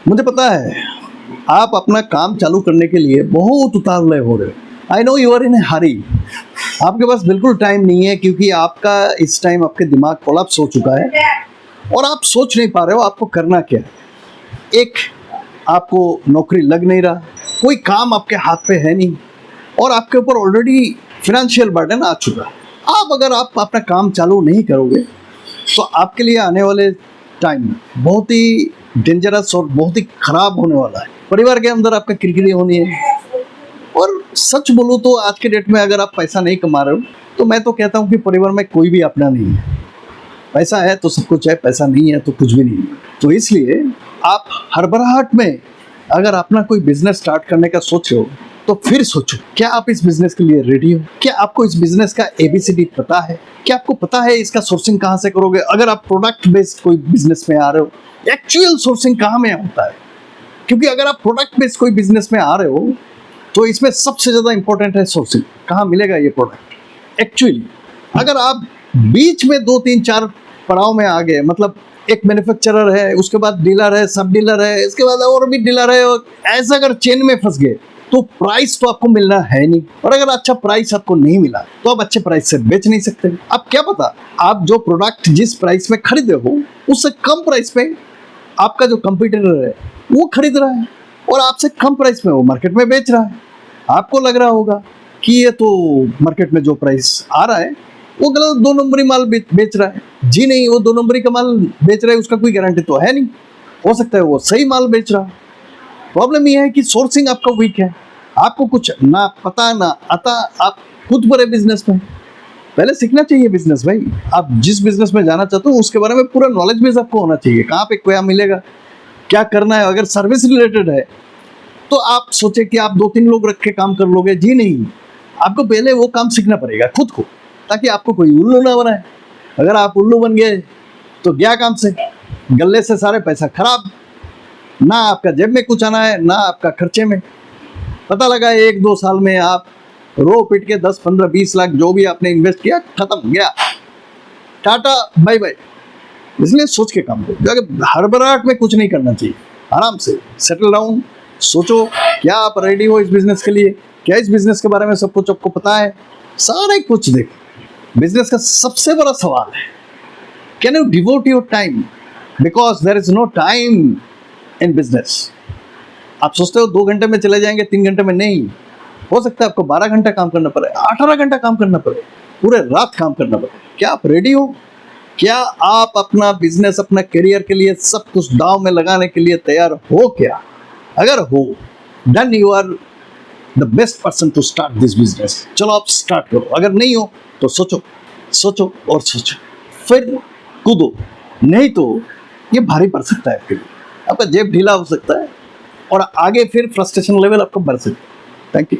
मुझे पता है आप अपना काम चालू करने के लिए बहुत उतावले हो रहे हो। I know you are in a hurry. आपके पास बिल्कुल टाइम नहीं है क्योंकि आपका इस टाइम आपके दिमाग कोलैप्स हो चुका है और आप सोच नहीं पा रहे हो आपको करना क्या है। एक, आपको नौकरी लग नहीं रहा, कोई काम आपके हाथ पे है नहीं और आपके ऊपर ऑलरेडी फिनेंशियल बर्डन आ चुका है। अगर आप अपना काम चालू नहीं करोगे तो आपके लिए आने वाले टाइम बहुत ही डेंजरस और बहुत ही खराब होने वाला है। परिवार के अंदर आपका किरकिरी होनी है और सच बोलूँ तो आज के डेट में अगर आप पैसा नहीं कमा रहे हो तो मैं तो कहता हूँ कि परिवार में कोई भी अपना नहीं है। पैसा है तो सब कुछ है, पैसा नहीं है तो कुछ भी नहीं है। तो इसलिए आप हड़बड़ाहट में अगर अपना कोई बिजनेस स्टार्ट करने का सोच रहे हो तो फिर सोचो, क्या आप इस बिजनेस के लिए रेडी हो? क्या आपको इस बिजनेस का ABCD पता है? क्या आपको पता है इसका सोर्सिंग कहाँ से करोगे? अगर आप प्रोडक्ट बेस्ड कोई बिजनेस में आ रहे हो, एक्चुअल सोर्सिंग कहाँ में होता है? क्योंकि अगर आप प्रोडक्ट बेस्ड कोई बिजनेस में आ रहे हो तो इसमें सबसे ज़्यादा इंपॉर्टेंट है सोर्सिंग। कहाँ मिलेगा ये प्रोडक्ट एक्चुअली? अगर आप बीच में 2 3 4 पड़ाव में आ गए, मतलब एक मैन्युफैक्चरर है, उसके बाद डीलर है, सब डीलर है, इसके बाद और भी डीलर है, और ऐसा अगर चेन में फंस गए तो प्राइस तो आपको मिलना है नहीं। और अगर अच्छा प्राइस आपको नहीं मिला तो आप अच्छे प्राइस से बेच नहीं सकते। अब क्या पता आप जो प्रोडक्ट जिस प्राइस में खरीदे हो उससे कम प्राइस पे आपका जो कंपटीटर है वो खरीद रहा है और आपसे कम प्राइस में वो मार्केट में बेच रहा है। आपको लग रहा होगा कि ये तो मार्केट में जो प्राइस आ रहा है वो गलत 2 नंबरी माल बेच रहा है। जी नहीं, वो 2 नंबरी का माल बेच रहा है, उसका कोई गारंटी तो है नहीं। हो सकता है वो सही माल बेच रहा है। प्रॉब्लम ये है कि सोर्सिंग आपका वीक है, आपको कुछ ना पता ना आता, आप खुद बड़े बिजनेस में। पहले सीखना चाहिए बिजनेस भाई। आप जिस बिजनेस में जाना चाहते हो उसके बारे में पूरा नॉलेज बेस आपको होना चाहिए। कहाँ पे क्या मिलेगा, क्या करना है। अगर सर्विस रिलेटेड है तो आप सोचे कि आप 2 3 लोग रख के काम कर लोगे। जी नहीं, आपको पहले वो काम सीखना पड़ेगा खुद को, ताकि आपको कोई उल्लू ना बनाए। अगर आप उल्लू बन गए तो गया काम से, गले से सारे पैसा खराब। ना आपका जेब में कुछ आना है ना आपका खर्चे में। पता लगा 1 2 साल में आप रो पिट के 10 15 20 लाख जो भी आपने इन्वेस्ट किया खत्म, गया, टाटा बाय बाय। इसलिए सोच के काम करो। हड़बड़ाहट में कुछ नहीं करना चाहिए। आराम से सेटल डाउन, सोचो क्या आप रेडी हो इस बिजनेस के लिए, क्या इस बिजनेस के बारे में सब कुछ आपको पता है, सारे कुछ देखो। बिजनेस का सबसे बड़ा सवाल है, can you devote your time? Because there is no time in business. आप सोचते हो 2 घंटे में चले जाएंगे, 3 घंटे में, नहीं। हो सकता है आपको 12 घंटा काम करना पड़े, 18 घंटा काम करना पड़े, पूरे रात काम करना पड़े। क्या आप रेडी हो? क्या आप अपना बिजनेस, अपना करियर के लिए सब कुछ दांव में लगाने के लिए तैयार हो? क्या अगर हो, then you are the best person to start this business. चलो आप स्टार्ट करो। अगर नहीं हो तो सोचो, सोचो और सोचो, फिर कूदो। नहीं तो ये भारी पड़ सकता है आपके लिए, आपका जेब ढीला हो सकता है और आगे फिर फ्रस्ट्रेशन लेवल आपको बढ़ सकता है। Thank you.